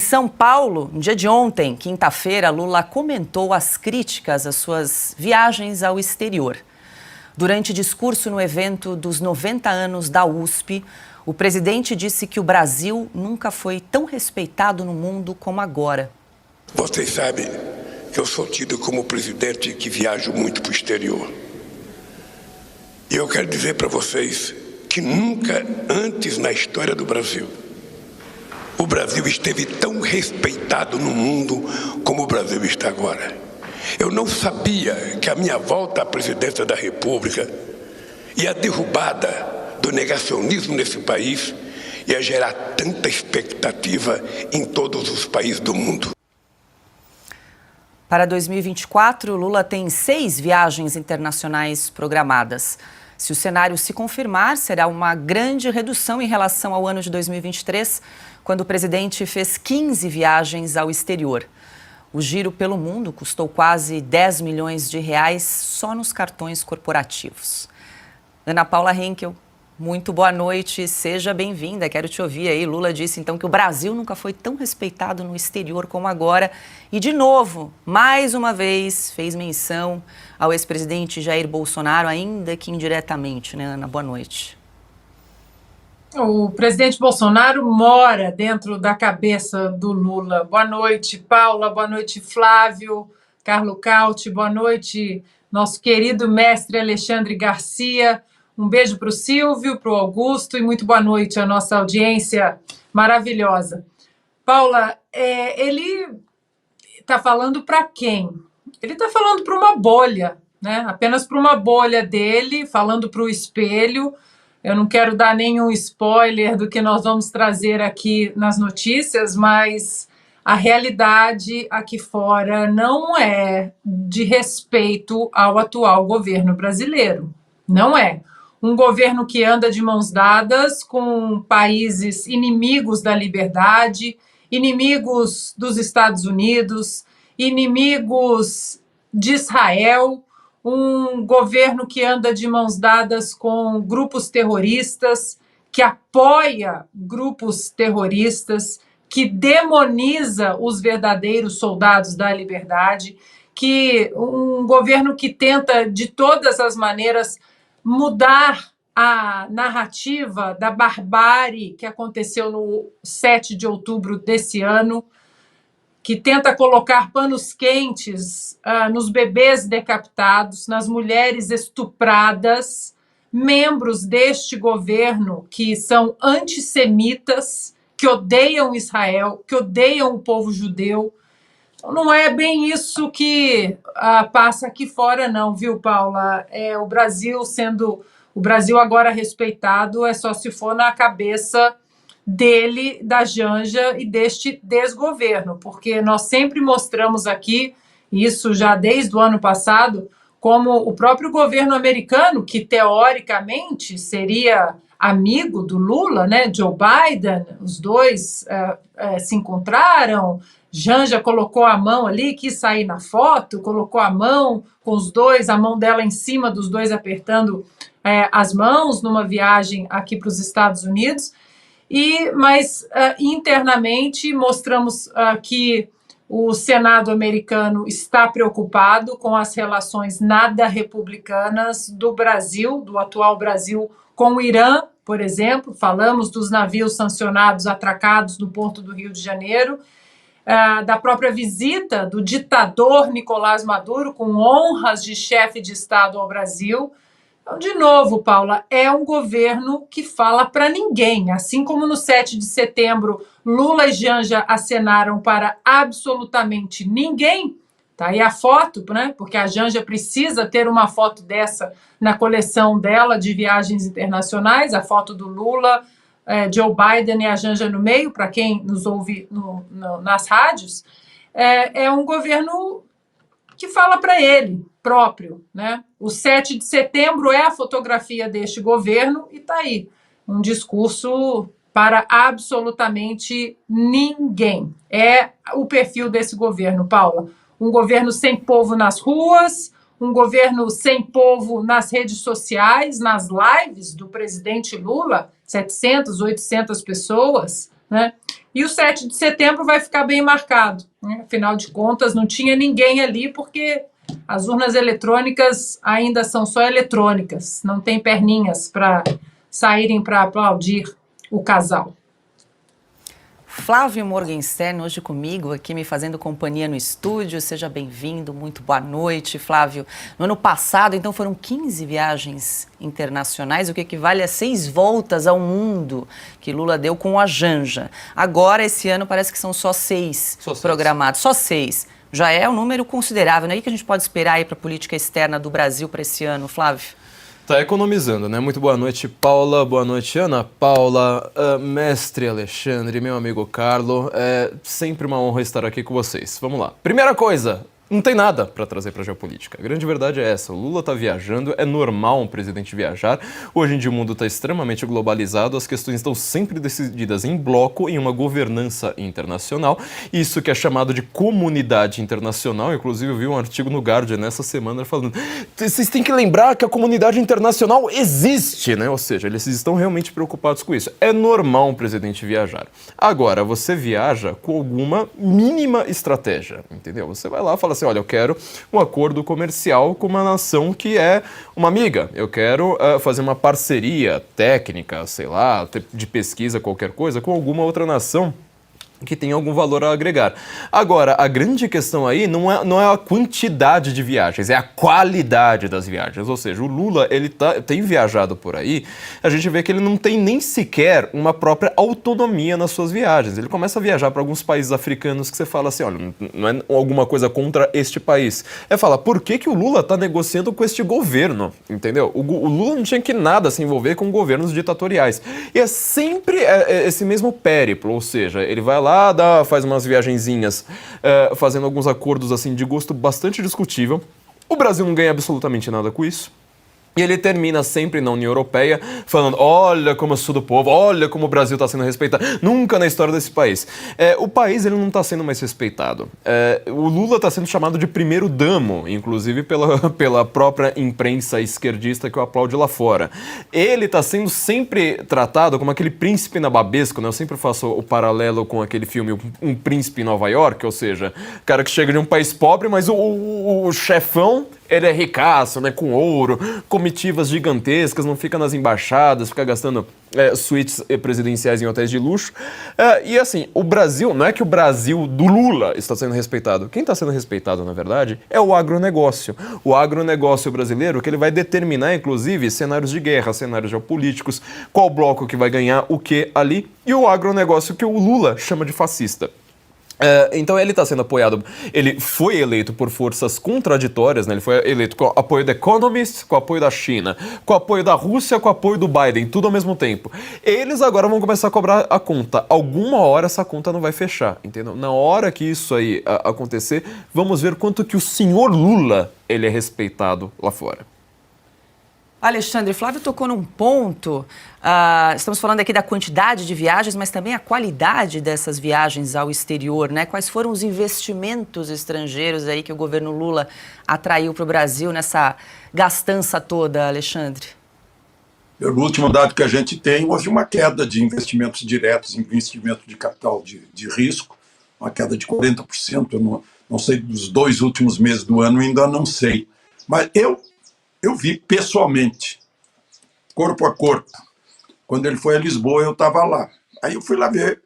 São Paulo, no dia de ontem, quinta-feira, Lula comentou as críticas às suas viagens ao exterior. Durante discurso no evento dos 90 anos da USP, o presidente disse que o Brasil nunca foi tão respeitado no mundo como agora. Vocês sabem que eu sou tido como presidente que viajo muito para o exterior. E eu quero dizer para vocês que nunca antes na história do Brasil o Brasil esteve tão respeitado no mundo como o Brasil está agora. Eu não sabia que a minha volta à presidência da República e a derrubada do negacionismo nesse país ia gerar tanta expectativa em todos os países do mundo. Para 2024, Lula tem 6 viagens internacionais programadas. Se o cenário se confirmar, será uma grande redução em relação ao ano de 2023, quando o presidente fez 15 viagens ao exterior. O giro pelo mundo custou quase 10 milhões de reais só nos cartões corporativos. Ana Paula Henkel, muito boa noite, seja bem-vinda, quero te ouvir aí. Lula disse então que o Brasil nunca foi tão respeitado no exterior como agora e, de novo, mais uma vez, fez menção ao ex-presidente Jair Bolsonaro, ainda que indiretamente, né, Ana? Boa noite. O presidente Bolsonaro mora dentro da cabeça do Lula. Boa noite, Paula, boa noite, Flávio, Carlo Cauti, boa noite, nosso querido mestre Alexandre Garcia. Um beijo para o Silvio, para o Augusto e muito boa noite à nossa audiência maravilhosa. Paula, ele está falando para quem? Ele está falando para uma bolha, né? Apenas para uma bolha dele, falando para o espelho. Eu não quero dar nenhum spoiler do que nós vamos trazer aqui nas notícias, mas a realidade aqui fora não é de respeito ao atual governo brasileiro. Não é. Um governo que anda de mãos dadas com países inimigos da liberdade, inimigos dos Estados Unidos, inimigos de Israel, um governo que anda de mãos dadas com grupos terroristas, que apoia grupos terroristas, que demoniza os verdadeiros soldados da liberdade, que um governo que tenta de todas as maneiras mudar a narrativa da barbárie que aconteceu no 7 de outubro desse ano, que tenta colocar panos quentes nos bebês decapitados, nas mulheres estupradas, membros deste governo que são antissemitas, que odeiam Israel, que odeiam o povo judeu. Então, não é bem isso que passa aqui fora, não, viu, Paula? O Brasil sendo o Brasil agora respeitado é só se for na cabeça dele, da Janja e deste desgoverno, porque nós sempre mostramos aqui, isso já desde o ano passado, como o próprio governo americano, que teoricamente seria amigo do Lula, né, Joe Biden, os dois se encontraram, Janja colocou a mão ali, quis sair na foto, colocou a mão com os dois, a mão dela em cima dos dois apertando as mãos numa viagem aqui para os Estados Unidos, mas internamente mostramos que o Senado americano está preocupado com as relações nada republicanas do Brasil, do atual Brasil, com o Irã, por exemplo. Falamos dos navios sancionados atracados no porto do Rio de Janeiro, da própria visita do ditador Nicolás Maduro com honras de chefe de Estado ao Brasil. Então, de novo, Paula, é um governo que fala para ninguém. Assim como no 7 de setembro, Lula e Janja acenaram para absolutamente ninguém. Tá aí a foto, né? Porque a Janja precisa ter uma foto dessa na coleção dela de viagens internacionais, a foto do Lula, Joe Biden e a Janja no meio, para quem nos ouve nas rádios. É um governo que fala para ele próprio, né? O 7 de setembro é a fotografia deste governo e está aí, um discurso para absolutamente ninguém. É o perfil desse governo, Paula. Um governo sem povo nas ruas, um governo sem povo nas redes sociais, nas lives do presidente Lula, 700, 800 pessoas, né? E o 7 de setembro vai ficar bem marcado, né? Afinal de contas, não tinha ninguém ali, porque as urnas eletrônicas ainda são só eletrônicas, não tem perninhas para saírem para aplaudir o casal. Flávio Morgenstern, hoje comigo, aqui me fazendo companhia no estúdio. Seja bem-vindo, muito boa noite, Flávio. No ano passado, então, foram 15 viagens internacionais, o que equivale a 6 voltas ao mundo que Lula deu com a Janja. Agora, esse ano, parece que são só 6 programados. Só 6. Já é um número considerável, né? O que a gente pode esperar aí para a política externa do Brasil para esse ano, Flávio? Tá economizando, né? Muito boa noite, Paula. Boa noite, Ana Paula, mestre Alexandre, meu amigo Carlo. É sempre uma honra estar aqui com vocês. Vamos lá. Primeira coisa, não tem nada para trazer para a geopolítica. A grande verdade é essa. O Lula está viajando, é normal um presidente viajar. Hoje em dia o mundo está extremamente globalizado, as questões estão sempre decididas em bloco, em uma governança internacional. Isso que é chamado de comunidade internacional. Inclusive eu vi um artigo no Guardian nessa semana falando: vocês têm que lembrar que a comunidade internacional existe, né? Ou seja, eles estão realmente preocupados com isso. É normal um presidente viajar. Agora, você viaja com alguma mínima estratégia, entendeu? Você vai lá e fala assim: olha, eu quero um acordo comercial com uma nação que é uma amiga. Eu quero fazer uma parceria técnica, sei lá, de pesquisa, qualquer coisa, com alguma outra nação que tem algum valor a agregar. Agora, a grande questão aí não é a quantidade de viagens, é a qualidade das viagens. Ou seja, o Lula, ele tem viajado por aí, a gente vê que ele não tem nem sequer uma própria autonomia nas suas viagens. Ele começa a viajar para alguns países africanos que você fala assim: olha, não é alguma coisa contra este país. É falar, por que o Lula está negociando com este governo? Entendeu? O Lula não tinha que nada se envolver com governos ditatoriais. E é sempre esse mesmo périplo, ou seja, ele vai lá, faz umas viagenzinhas, fazendo alguns acordos assim de gosto bastante discutível. O Brasil não ganha absolutamente nada com isso. E ele termina sempre na União Europeia falando: olha como eu sou do povo, olha como o Brasil está sendo respeitado. Nunca na história desse país. O país ele não está sendo mais respeitado. O Lula está sendo chamado de primeiro damo, inclusive pela própria imprensa esquerdista que o aplaude lá fora. Ele está sendo sempre tratado como aquele príncipe nababesco, né? Eu sempre faço o paralelo com aquele filme Um Príncipe em Nova York, ou seja, cara que chega de um país pobre, mas o chefão, ele é ricaço, né, com ouro, comitivas gigantescas, não fica nas embaixadas, fica gastando suítes presidenciais em hotéis de luxo. E assim, o Brasil, não é que o Brasil do Lula está sendo respeitado. Quem está sendo respeitado, na verdade, é o agronegócio. O agronegócio brasileiro, que ele vai determinar, inclusive, cenários de guerra, cenários geopolíticos, qual bloco que vai ganhar o que ali, e o agronegócio que o Lula chama de fascista. Então ele está sendo apoiado, ele foi eleito por forças contraditórias, né? Ele foi eleito com o apoio do Economist, com o apoio da China, com o apoio da Rússia, com o apoio do Biden, tudo ao mesmo tempo. Eles agora vão começar a cobrar a conta. Alguma hora essa conta não vai fechar, entendeu? Na hora que isso aí acontecer, vamos ver quanto que o senhor Lula, ele é respeitado lá fora. Alexandre, Flávio tocou num ponto, estamos falando aqui da quantidade de viagens, mas também a qualidade dessas viagens ao exterior, né? Quais foram os investimentos estrangeiros aí que o governo Lula atraiu para o Brasil nessa gastança toda, Alexandre? Pelo último dado que a gente tem, houve uma queda de investimentos diretos, investimento de capital de risco, uma queda de 40%, eu não sei dos 2 últimos meses do ano, ainda não sei. Mas eu vi pessoalmente, corpo a corpo. Quando ele foi a Lisboa, eu estava lá. Aí eu fui lá ver,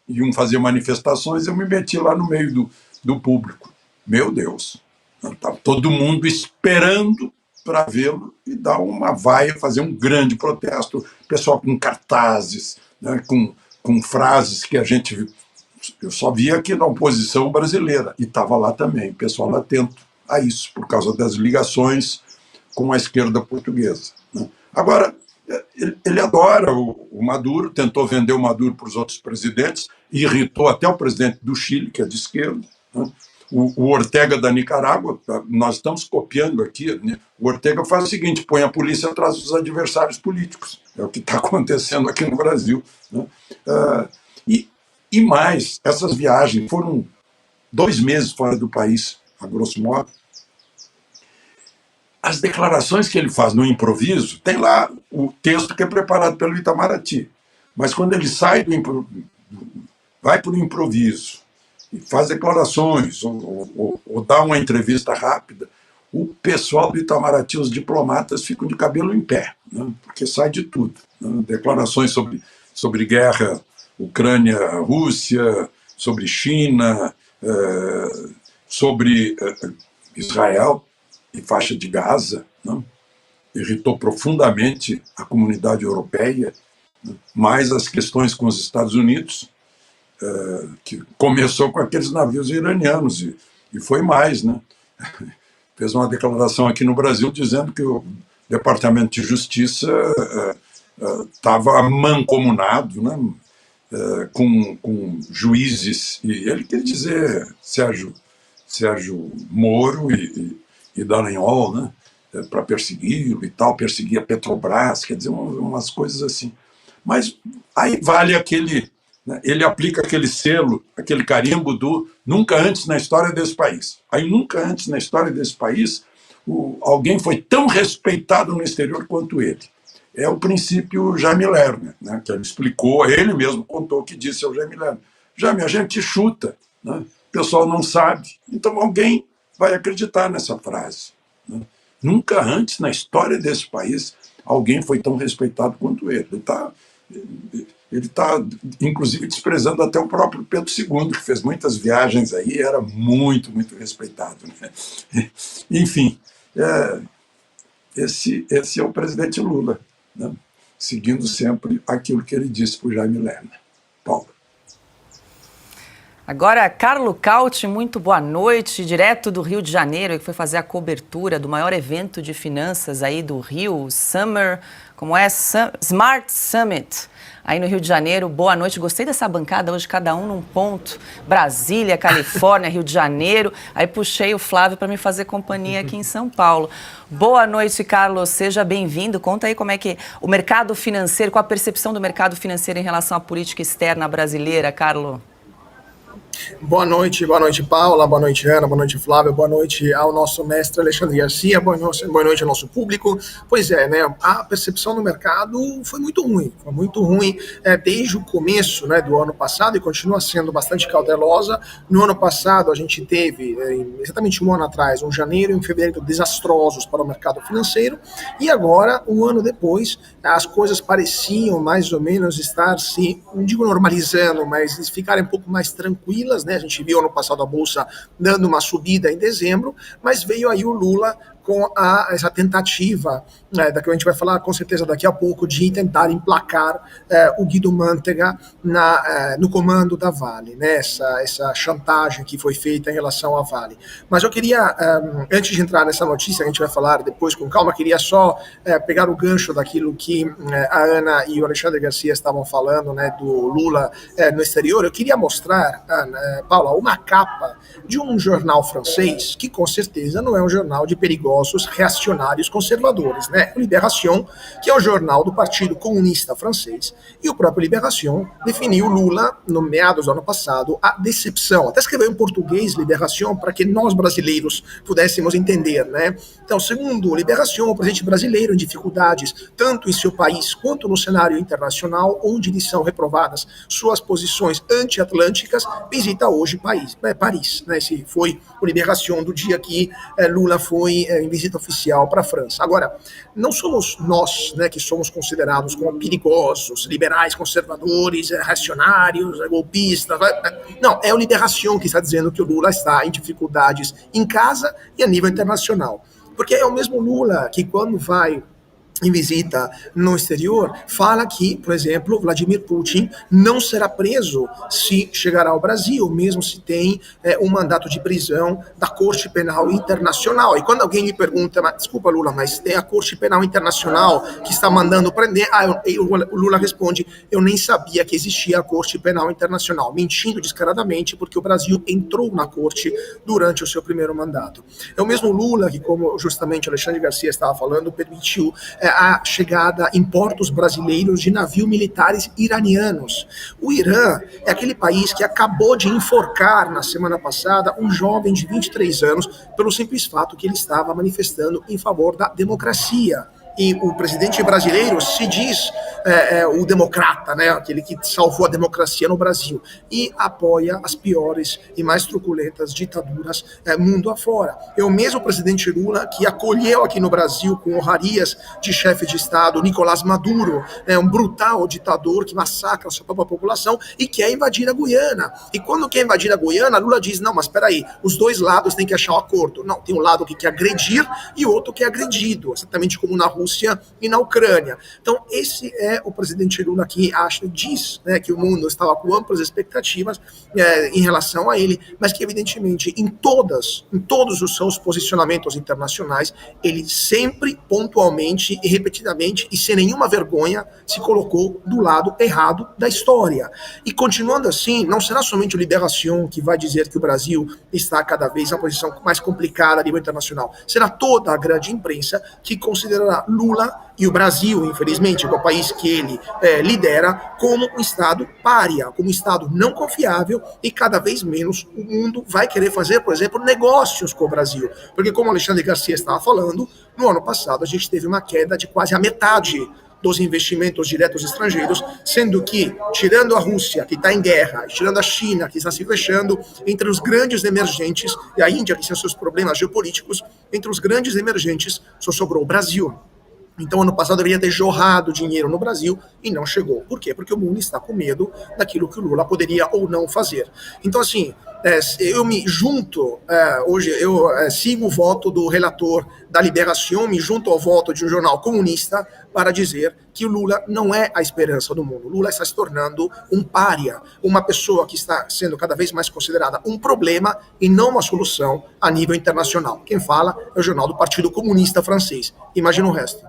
iam fazer manifestações, eu me meti lá no meio do público. Meu Deus, estava todo mundo esperando para vê-lo e dar uma vaia, fazer um grande protesto. Pessoal com cartazes, né, com frases que eu só via aqui na oposição brasileira. E estava lá também, o pessoal atento a isso, por causa das ligações com a esquerda portuguesa, né? Agora, ele adora o Maduro, tentou vender o Maduro para os outros presidentes, irritou até o presidente do Chile, que é de esquerda, né? O Ortega da Nicarágua, nós estamos copiando aqui, né? O Ortega faz o seguinte: põe a polícia atrás dos adversários políticos. É o que está acontecendo aqui no Brasil, né? E mais, essas viagens foram 2 meses fora do país, a grosso modo. As declarações que ele faz no improviso, tem lá o texto que é preparado pelo Itamaraty. Mas quando ele sai vai para o improviso, e faz declarações, ou dá uma entrevista rápida, o pessoal do Itamaraty, os diplomatas, ficam de cabelo em pé, né? Porque sai de tudo. Né? Declarações sobre guerra, Ucrânia, Rússia, sobre China, sobre Israel e faixa de Gaza, né? Irritou profundamente a comunidade europeia, né? Mais as questões com os Estados Unidos, que começou com aqueles navios iranianos, e foi mais, né? Fez uma declaração aqui no Brasil dizendo que o Departamento de Justiça estava mancomunado, né? Com juízes, e ele quer dizer Sérgio Moro e Dallagnol, né? Para persegui-lo e tal, perseguir a Petrobras, quer dizer, umas coisas assim. Mas aí vale aquele... Ele aplica aquele selo, aquele carimbo do nunca antes na história desse país. Aí nunca antes na história desse país alguém foi tão respeitado no exterior quanto ele. É o princípio Jaime Lerner, né, que ele explicou, ele mesmo contou o que disse ao Jaime Lerner. Jaime, a gente chuta, né, o pessoal não sabe, então alguém vai acreditar nessa frase. Né? Nunca antes na história desse país alguém foi tão respeitado quanto ele. Ele está, inclusive, desprezando até o próprio Pedro II, que fez muitas viagens aí e era muito, muito respeitado. Né? Enfim, esse é o presidente Lula, né? Seguindo sempre aquilo que ele disse para o Jaime Lerner. Paulo. Agora, Carlo Cauti, muito boa noite, direto do Rio de Janeiro, que foi fazer a cobertura do maior evento de finanças aí do Rio, Summer, Smart Summit, aí no Rio de Janeiro. Boa noite, gostei dessa bancada hoje, cada um num ponto, Brasília, Califórnia, Rio de Janeiro, aí puxei o Flávio para me fazer companhia aqui em São Paulo. Boa noite, Carlos, seja bem-vindo, conta aí como é que o mercado financeiro, qual a percepção do mercado financeiro em relação à política externa brasileira, Carlos? Boa noite, Paula, boa noite, Ana, boa noite, Flávio, boa noite ao nosso mestre Alexandre Garcia, boa noite ao nosso público. Pois é, né, a percepção do mercado foi muito ruim desde o começo, né, do ano passado, e continua sendo bastante cautelosa. No ano passado a gente teve, exatamente um ano atrás, um janeiro e um fevereiro desastrosos para o mercado financeiro, e agora, um ano depois, as coisas pareciam mais ou menos estar se, não digo normalizando, mas ficarem um pouco mais tranquilas, né? A gente viu ano passado a Bolsa dando uma subida em dezembro, mas veio aí o Lula com essa tentativa, da que a gente vai falar com certeza daqui a pouco, de tentar emplacar o Guido Mantega no comando da Vale, né? Essa chantagem que foi feita em relação à Vale. Mas eu queria, antes de entrar nessa notícia, que a gente vai falar depois com calma, queria só pegar o gancho daquilo que a Ana e o Alexandre Garcia estavam falando, né, do Lula no exterior. Eu queria mostrar, Paula, uma capa de um jornal francês, que com certeza não é um jornal de perigosos reacionários conservadores, né? O Libération, que é o jornal do Partido Comunista Francês, e o próprio Libération definiu Lula, no meados do ano passado, a decepção. Até escreveu em português Libération para que nós brasileiros pudéssemos entender, né? Então, segundo o Libération, o presidente brasileiro em dificuldades, tanto em seu país quanto no cenário internacional, onde lhe são reprovadas suas posições anti-atlânticas, visita hoje Paris, né? Esse foi o Libération do dia que Lula foi em visita oficial para a França. Agora, não somos nós, né, que somos considerados como perigosos, liberais, conservadores, reacionários, golpistas. Não, é o Libération que está dizendo que o Lula está em dificuldades em casa e a nível internacional. Porque é o mesmo Lula que, quando vai em visita no exterior, fala que, por exemplo, Vladimir Putin não será preso se chegar ao Brasil, mesmo se tem um mandato de prisão da Corte Penal Internacional. E quando alguém lhe pergunta, desculpa, Lula, mas tem a Corte Penal Internacional que está mandando prender, o Lula responde, eu nem sabia que existia a Corte Penal Internacional, mentindo descaradamente, porque o Brasil entrou na Corte durante o seu primeiro mandato. É o mesmo Lula que, como justamente Alexandre Garcia estava falando, permitiu a chegada em portos brasileiros de navios militares iranianos. O Irã é aquele país que acabou de enforcar na semana passada um jovem de 23 anos pelo simples fato que ele estava manifestando em favor da democracia. e o presidente brasileiro se diz o democrata, né, aquele que salvou a democracia no Brasil, e apoia as piores e mais truculentas ditaduras mundo afora. É o mesmo presidente Lula que acolheu aqui no Brasil com honrarias de chefe de Estado Nicolás Maduro, um brutal ditador que massacra a sua própria população e quer invadir a Guiana. E quando quer invadir a Guiana, Lula diz, não, mas espera aí, os dois lados têm que achar um acordo. Não, tem um lado que quer agredir e outro que é agredido, exatamente como na Rússia e na Ucrânia. Então, esse é o presidente Lula que diz, né, que o mundo estava com amplas expectativas em relação a ele, mas que, evidentemente, em todos os seus posicionamentos internacionais, ele sempre, pontualmente e repetidamente, e sem nenhuma vergonha, se colocou do lado errado da história. E continuando assim, não será somente o Liberação que vai dizer que o Brasil está cada vez em uma posição mais complicada a nível internacional. Será toda a grande imprensa que considerará Lula e o Brasil, infelizmente, que é o país que ele lidera, como um Estado pária, como um Estado não confiável, e cada vez menos o mundo vai querer fazer, por exemplo, negócios com o Brasil. Porque, como o Alexandre Garcia estava falando, no ano passado a gente teve uma queda de quase a metade dos investimentos diretos estrangeiros, sendo que, tirando a Rússia, que está em guerra, e tirando a China, que está se fechando, entre os grandes emergentes, e a Índia, que tem seus problemas geopolíticos, entre os grandes emergentes, só sobrou o Brasil. Então, ano passado deveria ter jorrado dinheiro no Brasil e não chegou. Por quê? Porque o mundo está com medo daquilo que o Lula poderia ou não fazer. Então, assim, eu me junto, hoje eu sigo o voto do relator da Liberação, me junto ao voto de um jornal comunista para dizer que o Lula não é a esperança do mundo. O Lula está se tornando um pária, uma pessoa que está sendo cada vez mais considerada um problema e não uma solução a nível internacional. Quem fala é o jornal do Partido Comunista Francês. Imagina o resto.